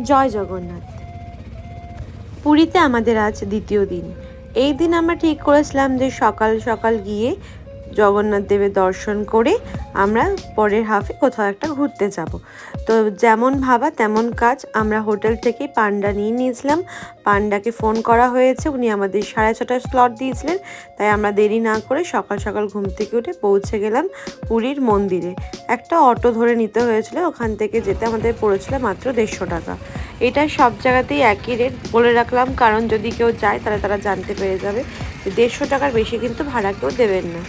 জয় জগন্নাথ। পুরীতে আমাদের আজ দ্বিতীয় দিন। এই দিন আমরা ঠিক করেছিলাম যে সকাল সকাল গিয়ে জগন্নাথ দেবের দর্শন করে আমরা পরের হাফে কোথাও একটা ঘুরতে যাব। তো যেমন ভাবা তেমন কাজ, আমরা হোটেল থেকেই পান্ডা নিয়ে নিয়েছিলাম। পান্ডাকে ফোন করা হয়েছে, উনি আমাদের 6:30টার স্লট দিয়েছিলেন। তাই আমরা দেরি না করে সকাল সকাল ঘুম থেকে উঠে পৌঁছে গেলাম পুরীর মন্দিরে। একটা অটো ধরে নিতে হয়েছিল, ওখান থেকে যেতে আমাদের পড়েছিল মাত্র 150 টাকা। এটা সব জায়গাতেই একই রেট বলে রাখলাম, কারণ যদি কেউ যায় তাহলে তারা জানতে পেরে যাবে যে 150 টাকার বেশি কিন্তু ভাড়া কেউ দেবেন না।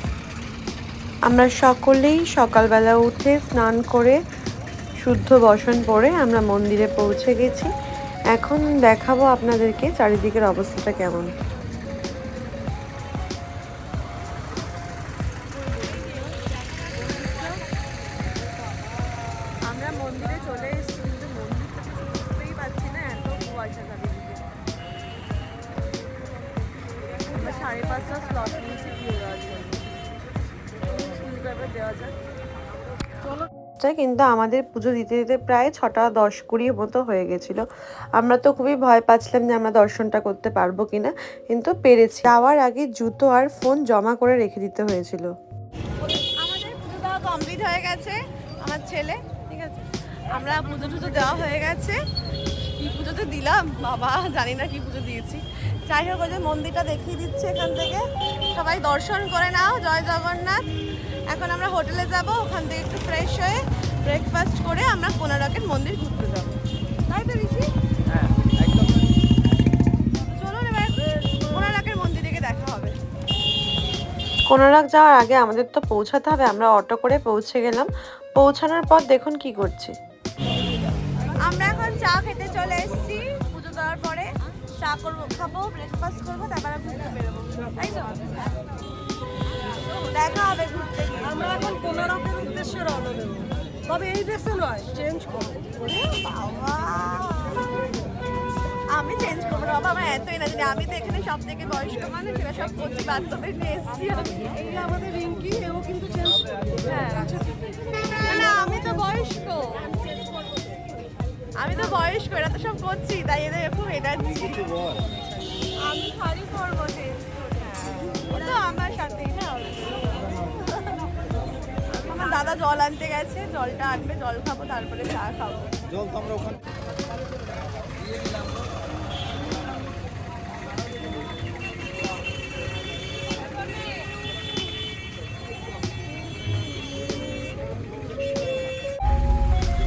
আমরা সকলেই সকালবেলা উঠে স্নান করে শুদ্ধ বসন পরে আমরা মন্দিরে পৌঁছে গেছি। এখন দেখাবো আপনাদেরকে চারিদিকের অবস্থাটা কেমন। আমরা মন্দিরে চলে এসেছি, কিন্তু মন্দিরটা কিছু বুঝতেই পারছি না, এত কুয়াশা চারিদিকে। আমরা 5:30টা স্লট নিয়েছি দিয়ে দেওয়ার জন্য। দেওয়া যাক কিন্তু আমাদের পুজো দিতে দিতে প্রায় 6:10-20 মতো হয়ে গেছিলো। আমরা তো খুবই ভয় পাচ্ছিলাম যে আমরা দর্শনটা করতে পারবো কিনা, কিন্তু পেরেছি। যাওয়ার আগে জুতো আর ফোন জমা করে রেখে দিতে হয়েছিল। আমাদের পুজো দেওয়া কমপ্লিট হয়ে গেছে, আমার ছেলে, ঠিক আছে, আমরা পুজো টুজো দেওয়া হয়ে গেছে। কি পুজো তো দিলাম বাবা, জানি না কি পুজো দিয়েছি। যাই হোক, ওই যে মন্দিরটা দেখিয়ে দিচ্ছে, এখান থেকে সবাই দর্শন করে নাও। জয় জগন্নাথ। এখন আমরা হোটেলে যাব, ওখান থেকে একটু ফ্রেশ হয়ে ব্রেকফাস্ট করে আমরা কোনারকের মন্দির ঘুরতে যাব, তাই তো ঋষি? হ্যাঁ একদম। চলুন এবার কোনারকের মন্দির থেকে দেখা হবে। কোনারক যাওয়ার আগে আমাদের তো পৌঁছাতে হবে, আমরা অটো করে পৌঁছে গেলাম। পৌঁছানোর পর দেখুন কি করছি। আমরা এখন চা খেতে চলে এসেছি। পুজো দেওয়ার পরে চা করবো, খাবো, ব্রেকফাস্ট করবো, তারপরে ঘুরতে বেরোবো, তাই তো? দেখা হবে ঘুরতে গিয়ে। আমরা এখন কোনারকের উদ্দেশ্যে রওনা দেবো, তবে এই ড্রেসে নয়, চেঞ্জ করবো। বাবা, আমি চেঞ্জ করবো না বাবা, আমার এত এনার্জি। আমি তো এখানে সব থেকে বয়স্ক মানুষ, এবার সব করছি, বাচ্চাদের নিয়ে এসেছি। এই আমাদের রিঙ্কি, এও কিন্তু চেঞ্জ করবে। হ্যাঁ, না আমি তো বয়স্ক, এরা তো সব করছি, তাই এদের খুব এনার্জি। আমি শাড়ি পরবো চেঞ্জ করে, ও তো আমার সাথেই না। আমার দাদা জল আনতে গেছে, জলটা আনবে, জল খাবো, তারপরে চা খাবো। জল তো আমরা ওখানে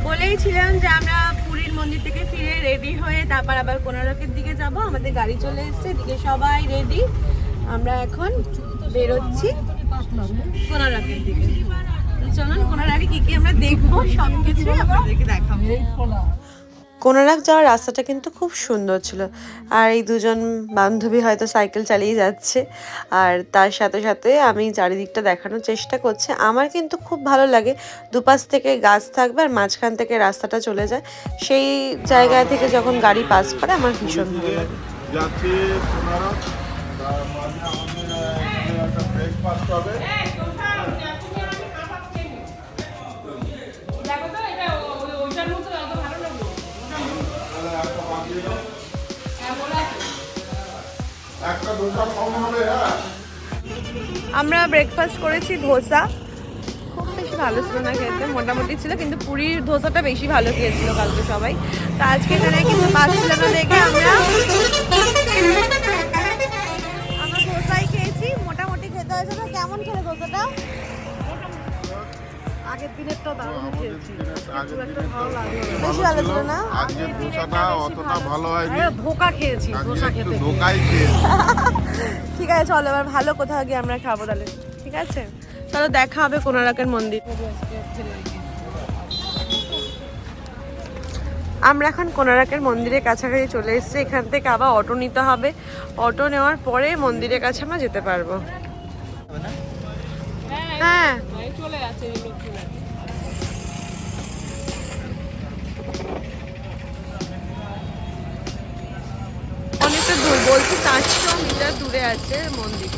বলেইছিলাম যে আমরা পুরীর মন্দির থেকে ফিরে রেডি হয়ে তারপর আবার কোনারকের দিকে যাব। আমাদের গাড়ি চলে এসেছে, এদিকে সবাই রেডি। আমরা এখন বেরোচ্ছি কোনারকের দিকে। চলুন কোনারকে কি কি আমরা দেখবো সব কিছু আপনাদেরকে দেখাবো। কোনারক যাওয়ার রাস্তাটা কিন্তু খুব সুন্দর ছিল, আর এই দুজন বান্ধবী হয়তো সাইকেল চালিয়ে যাচ্ছে, আর তার সাথে সাথে আমি চারিদিকটা দেখানোর চেষ্টা করছি। আমার কিন্তু খুব ভালো লাগে, দুপাশ থেকে গাছ থাকবে আর মাঝখান থেকে রাস্তাটা চলে যায়, সেই জায়গা থেকে যখন গাড়ি পাস করে আমার ভীষণ ভালো লাগে। আমরা ব্রেকফাস্ট করেছি ধোসা, খুব বেশি ভালো ছিল না খেতে, মোটামুটি ছিল, কিন্তু পুরীর ধোসাটা বেশি ভালো খেয়েছিল কালকে সবাই। তো আজকে এখানে কিন্তু পাচ্ছিল না দেখে আমরা ধোসাই খেয়েছি, মোটামুটি খেতে হয়েছে। তো কেমন খেলে ধোসাটা? আগের দিনেরটা দারুণ খেয়েছি, বেশি ভালো ছিল না। আজকে ধোসাটা অতটা ভালো হয়নি, ধোকা খেয়েছি, ধোসা খেতে ধোকাই খেয়েছি। ঠিক আছে, চলো এবার ভালো কোথাও গিয়ে আমরা খাবো তাহলে, ঠিক আছে? চলো দেখা হবে কোনারকের মন্দির। আমরা এখন কোনারকের মন্দিরের কাছাকাছি চলে এসেছি, এখান থেকে আবার অটো নিতে হবে। অটো নেওয়ার পরে মন্দিরের কাছে আমরা যেতে পারবো। হ্যাঁ চলে যাচ্ছে, অনেকটা দূর, বলছি 400 মিটার দূরে আছে মন্দির।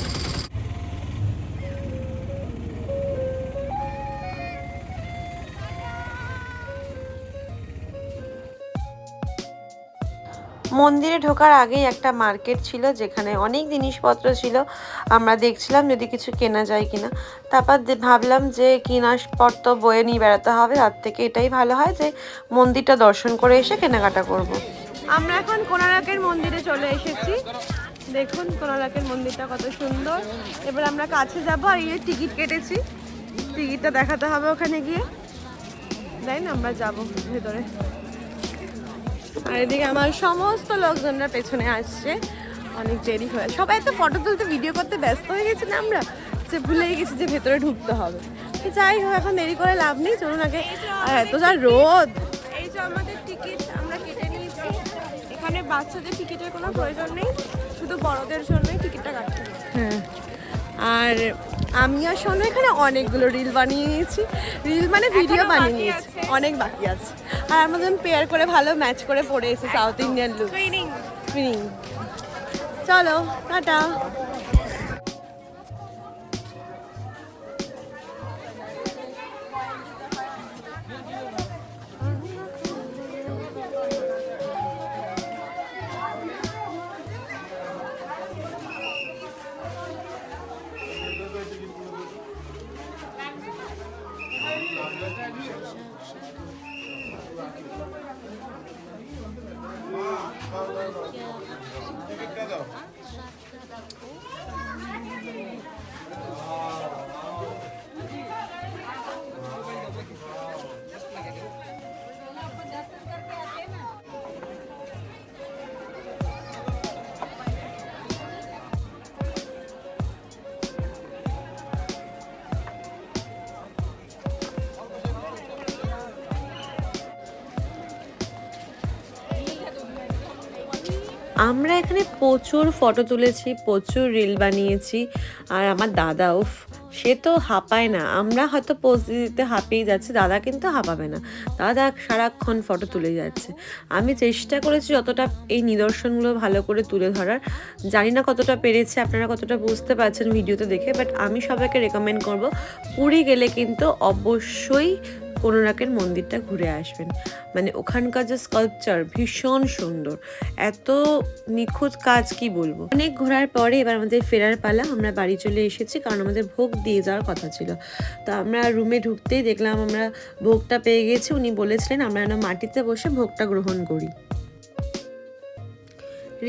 মন্দিরে ঢোকার আগেই একটা মার্কেট ছিল যেখানে অনেক জিনিসপত্র ছিল। আমরা দেখছিলাম যদি কিছু কেনা যায় কিনা। তারপর ভাবলাম যে জিনিসপত্র বয়ে নিয়ে বেড়াতে হবে, তার থেকে এটাই ভালো হয় যে মন্দিরটা দর্শন করে এসে কেনাকাটা করব। আমরা এখন কোণার্কের মন্দিরে চলে এসেছি। দেখুন কোণার্কের মন্দিরটা কত সুন্দর। এবার আমরা কাছে যাব আর এই টিকিট কেটেছি, টিকিটটা দেখাতে হবে ওখানে গিয়ে। তাই না, আমরা যাব ভেতরে। আর এদিকে আমার সমস্ত লোকজনরা পেছনে আসছে, অনেক দেরি হয়ে সবাই তো ফটো তুলতে ভিডিও করতে ব্যস্ত হয়ে গেছে না, আমরা যে ভুলেই গেছি যে ভেতরে ঢুকতে হবে। যাই হোক এখন দেরি করে লাভ নেই, চলুন আগে। আর এত যা রোদ। এই যে আমাদের টিকিট আমরা কেটে নিয়েছি। এখানে বাচ্চাদের টিকিটের কোনো প্রয়োজন নেই, শুধু বড়দের জন্যই টিকিটটা কাটতে হবে। হ্যাঁ, আর আমি আর সোনু এখানে অনেকগুলো রিল বানিয়ে নিয়েছি। রিল মানে ভিডিও বানিয়ে নিয়েছি, অনেক বাকি আছে। আর আমরা যখন পেয়ার করে ভালো ম্যাচ করে পড়ে এসেছি সাউথ ইন্ডিয়ান লুক। টুইনিং। চলো টাটা। আমরা এখানে প্রচুর ফটো তুলেছি, প্রচুর রিল বানিয়েছি। আর আমার দাদা, উফ, সে তো হাঁপায় না। আমরা হয়তো পোজ দিতে হাঁপিয়ে যাচ্ছি, দাদা কিন্তু হাঁপাবে না। দাদা সারাক্ষণ ফটো তুলে যাচ্ছে। আমি চেষ্টা করেছি যতটা এই নিদর্শনগুলো ভালো করে তুলে ধরার। জানি না কতটা পেরেছি, আপনারা কতটা বুঝতে পারছেন ভিডিওতে দেখে, বাট আমি সবাইকে রেকমেন্ড করব পুরী গেলে কিন্তু অবশ্যই কোণার্কের মন্দিরটা ঘুরে আসবেন। মানে ওখানকার যে স্কাল্পচার ভীষণ সুন্দর, এত নিখুঁত কাজ কি বলবো। অনেক ঘোরার পরে এবার আমাদের ফেরার পালা। আমরা বাড়ি চলে এসেছি কারণ আমাদের ভোগ দিয়ে যাওয়ার কথা ছিল। তো আমরা রুমে ঢুকতেই দেখলাম আমরা ভোগটা পেয়ে গেছি। উনি বলেছিলেন আমরা যেন মাটিতে বসে ভোগটা গ্রহণ করি।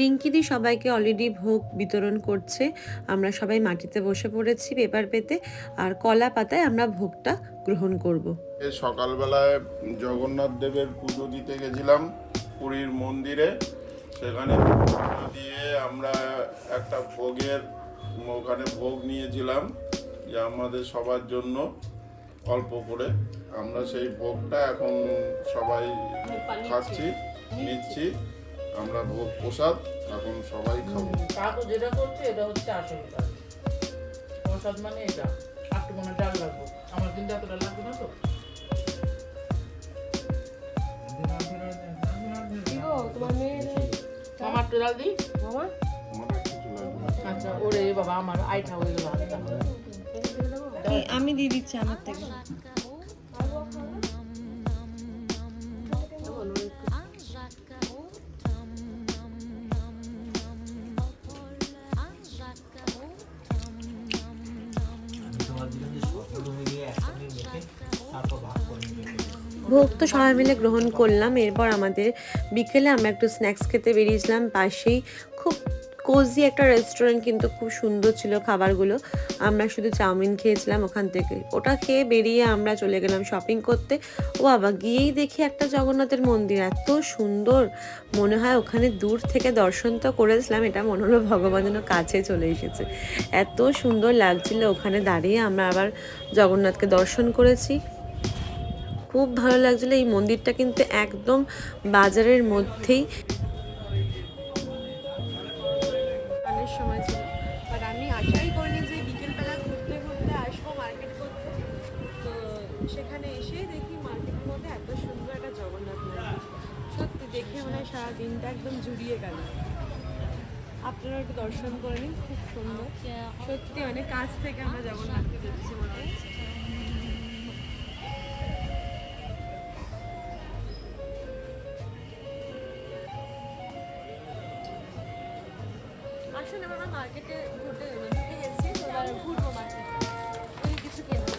রিঙ্কিদি সবাইকে অলরেডি ভোগ বিতরণ করছে। আমরা সবাই মাটিতে বসে পড়েছি পেপার পেতে, আর কলা পাতায় আমরা ভোগটা গ্রহণ করব। সকালবেলায় জগন্নাথ দেবের পুজো দিতে গেছিলাম পুরীর মন্দিরে। সেখানে পুজো দিয়ে আমরা একটা ভোগের ওখানে ভোগ নিয়েছিলাম যে আমাদের সবার জন্য অল্প করে। আমরা সেই ভোগটা এখন সবাই খাচ্ছি, নিচ্ছি। আমরা ভোগ প্রসাদ এখন সবাই খাবো। কাকু যেটা করছে এটা হচ্ছে আসল কাজ। প্রসাদ মানে এটা একটু মনে ডাল লাগবে, আমার কিন্তু এতটা লাগবে না। তো মামা একটু ডাল দিই। মামা আচ্ছা, ওরে বাবা আমার আইটা হয়ে গেল। আমি দিয়ে দিচ্ছি আমার থেকে। ভোগ তো সবাই মিলে গ্রহণ করলাম। এরপর আমাদের বিকেলে আমরা একটু স্ন্যাক্স খেতে বেরিয়েছিলাম। পাশেই খুব কোজি একটা রেস্টুরেন্ট, কিন্তু খুব সুন্দর ছিল খাবারগুলো। আমরা শুধু চাউমিন খেয়েছিলাম ওখান থেকে। ওটা খেয়ে বেরিয়ে আমরা চলে গেলাম শপিং করতে। ও বাবা, গিয়েই দেখি একটা জগন্নাথের মন্দির এত সুন্দর, মনে হয় ওখানে দূর থেকে দর্শন তো করেছিলাম, এটা মনে হলো ভগবান যেন কাছে চলে এসেছে। এত সুন্দর লাগছিল ওখানে দাঁড়িয়ে। আমরা আবার জগন্নাথকে দর্শন করেছি, খুব ভালো লাগছিল। এই মন্দিরটা কিন্তু একদম বাজারের মধ্যেই। সময় ছিল, বাট আমি আশাই করিনি যে বিকেলবেলা ঘুরতে ঘুরতে আসবো মার্কেট করতে। তো সেখানে এসে দেখি মার্কেটের মধ্যে এত সুন্দর একটা জগন্নাথ মন্দির। সত্যি দেখে মনে হয় সারা দিনটা একদম জুড়িয়ে গেল। আপনারা একটু দর্শন করে নিন, খুব সুন্দর। সত্যি অনেক কাছ থেকে আমরা জগন্নাথকে দেখছি মনে হচ্ছে। আসলে আমরা মার্কেটে ঢুকে গেছি, তো এবার ঘুরবো মার্কেটে, কিছু কিনবো।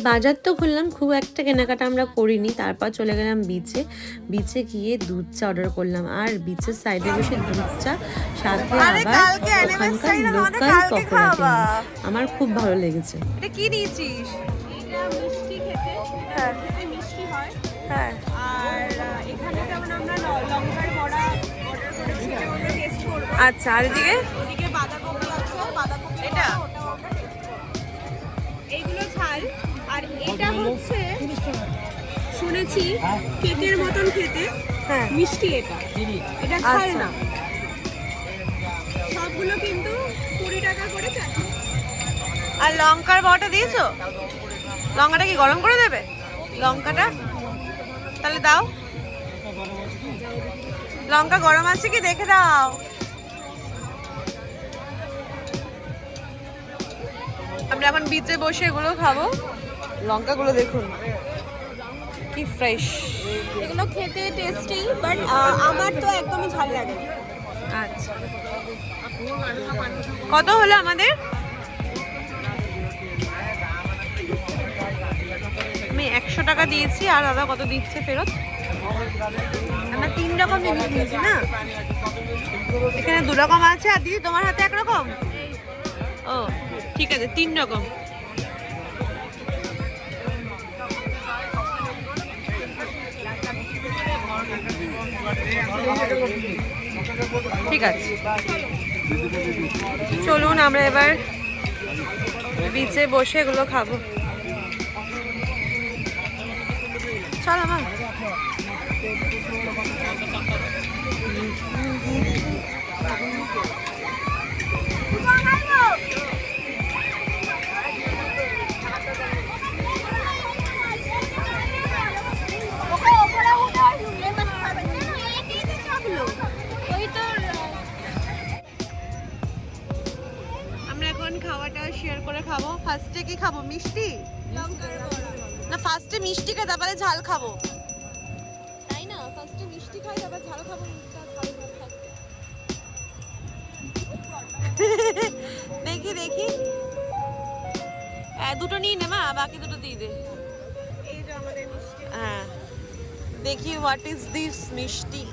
বাজার তো ঘুরলাম, খুব একটা কেনাকাটা আমরা করিনি। তারপর চলে গেলাম বিচে। বিচে গিয়ে দুধ চা অর্ডার করলাম, আর বিচের সাইডে বসে দুধ চা, সাথে আবার ওখানকার লোকাল পকোড়া কিনলাম। আমার খুব ভালো লেগেছে। এটা কি নিয়েছিস? এটা মিষ্টি খেতে, হ্যাঁ খেতে মিষ্টি হয়। হ্যাঁ আর এখানে যেমন আমরা লঙ্কার বড়া অর্ডার করেছি, এটা আমরা টেস্ট করবো। আচ্ছা, আর এদিকে ওদিকে বাঁধাকপি আছে, বাঁধাকপি এটা? ওটাও আমরা taste করবো। এইগুলো ঝাল, আর এটা হচ্ছে শুনেছি কেকের মতন খেতে, হ্যাঁ মিষ্টি এটা, এটা ঝাল আচ্ছা। না। সবগুলো কিন্তু 20 টাকা করে চারটে। আর লঙ্কার বড়াটা দিয়েছো? লঙ্কাটা কি গরম করে দেবে? লঙ্কাটা তাহলে দাও। লঙ্কা গরম আছে কি দেখে দাও। আমরা এখন বিচে বসে এগুলো খাবো। লঙ্কাগুলো দেখুন কি ফ্রেশ। এগুলো খেতে টেস্টি, বাট আমার তো একদমই ঝাল লাগে না। আচ্ছা, কত হলো আমাদের? আমি 100 টাকা দিয়েছি, আর দাদা কত দিচ্ছে ফেরত? আমরা 3 রকম জিনিস নিয়েছি না, এখানে 2 রকম আছে, আর দিদি তোমার হাতে 1 রকম। ও ঠিক আছে, 3 রকম। ঠিক আছে, চলুন আমরা এবার বিচে বসে এগুলো খাবো। চল আমার। আমরা এখন খাওয়াটা শেয়ার করে খাবো। ফার্স্টে কি খাবো? মিষ্টি না, ফার্স্টে মিষ্টি খাই তারপরে ঝাল খাবো। তাই না, ফার্স্টে মিষ্টি খাই, তারপর ঝাল খাবো। দেখি দেখি, দুটো নিয়ে নে মা, বাকি দুটো দিয়ে দে। এই যে আমাদের মিষ্টি। হ্যাঁ, দেখি হোয়াট ইজ দিস মিষ্টি।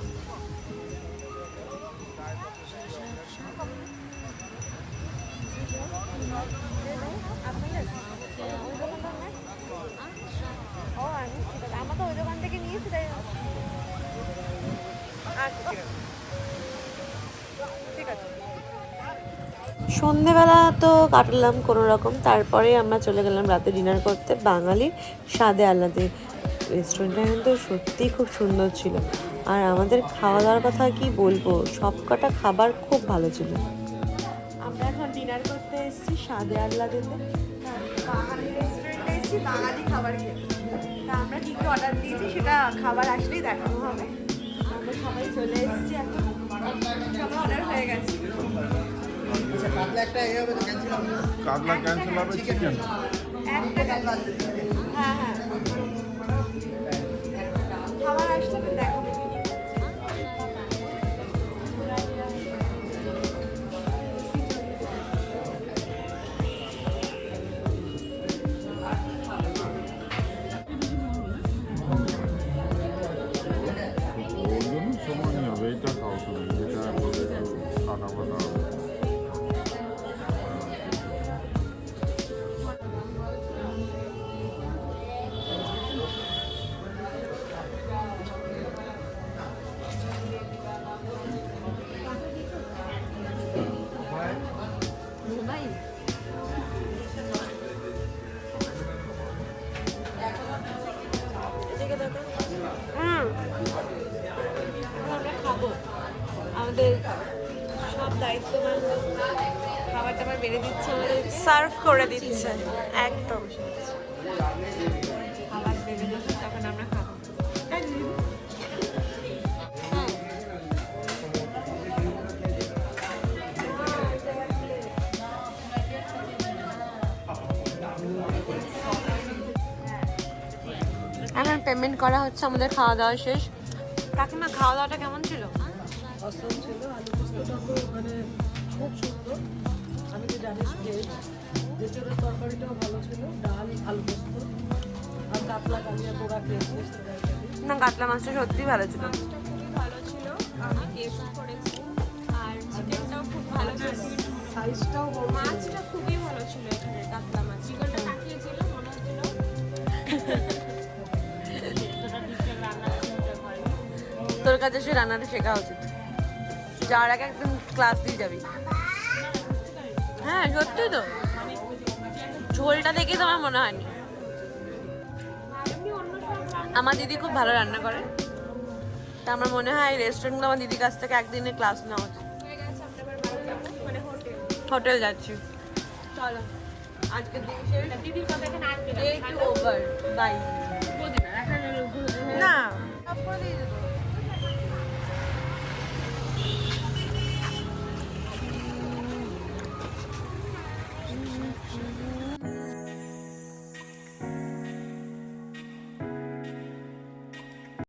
আমরা তো ওই দোকান থেকে নিয়েছি, তাই ঠিক আছে। সন্ধেবেলা তো কাটালাম কোনো রকম, তারপরে আমরা চলে গেলাম রাতে ডিনার করতে বাঙালির স্বাদে আলাদা। রেস্টুরেন্টটা কিন্তু সত্যিই খুব সুন্দর ছিল, আর আমাদের খাওয়া দাওয়ার কথা কি বলবো, সবকটা খাবার খুব ভালো ছিল। আমরা এখন ডিনার করতে এসেছি স্বাদে আহ্লাদেতে, বাঙালি রেস্টুরেন্টে এসেছি বাঙালি খাবার খেতে। তা আমরা কী কী অর্ডার দিয়েছি সেটা খাবার আসলেই দেখানো হবে। আমরা সবাই চলে এসেছি, এখন সবাই অর্ডার হয়ে গেছে। কাতলা ক্যান্সেল হবে, চিকেন হ্যাঁ হ্যাঁ, খাবার আসলে দেখাবো। ওর জন্য সমানই হবে। এইটা খাও তুমি, যেটা বলে একটু সাদা বাদা হবে। আমরা খাবো, আমাদের সব দায়িত্ববান খাবার টাবার বেড়ে দিচ্ছে, আমাদের সার্ভ করে দিচ্ছে একদম। খাবার বেড়ে দিচ্ছে, তখন আমরা খাবো। পেমেন্ট করা হচ্ছে, আমাদের খাওয়া দাওয়া শেষ। কাকিমা খাওয়া দাওয়াটা কেমন ছিল? অসম ছিল। আলু পোস্তটা তো মানে খুব সুন্দর। আমি তো জানিস ভেজ, ভেতরের তরকারিটাও ভালো ছিল, ডাল, আলু পোস্ত আর কাতলা কালিয়া পোড়া খেয়েছিস তরকারি। না, কাতলা মাছটা সত্যি ভালো ছিল। খুবই ভালো ছিল, আমি টেস্ট করেছি। আর চিকেনটাও খুব ভালো ছিল, সাইজটাও বড় ছিল। মাছটা খুবই ভালো ছিল এখানে, কাতলা মাছ। চিকেনটা কাটিয়েছিল মনে হচ্ছিল তোর কাছে সে রান্নাটা শেখা উচিত, যাওয়ার আগে একদম ক্লাস দিয়ে যাবি। হ্যাঁ সত্যি তো, ঝোলটা দেখে তো আমার মনে হয়নি। আমার দিদি খুব ভালো রান্না করে, তা আমার মনে হয় রেস্টুরেন্টগুলো আমার দিদির কাছ থেকে একদিনে ক্লাস নেওয়া উচিত। হয়ে গেছে, আমরা এবার বাড়ি যাবো, মানে হোটেল। হোটেল যাচ্ছি, চলো আজকের দিন শেষ। দিদির কথা এখানে আসবে না, ওভার বাই। না না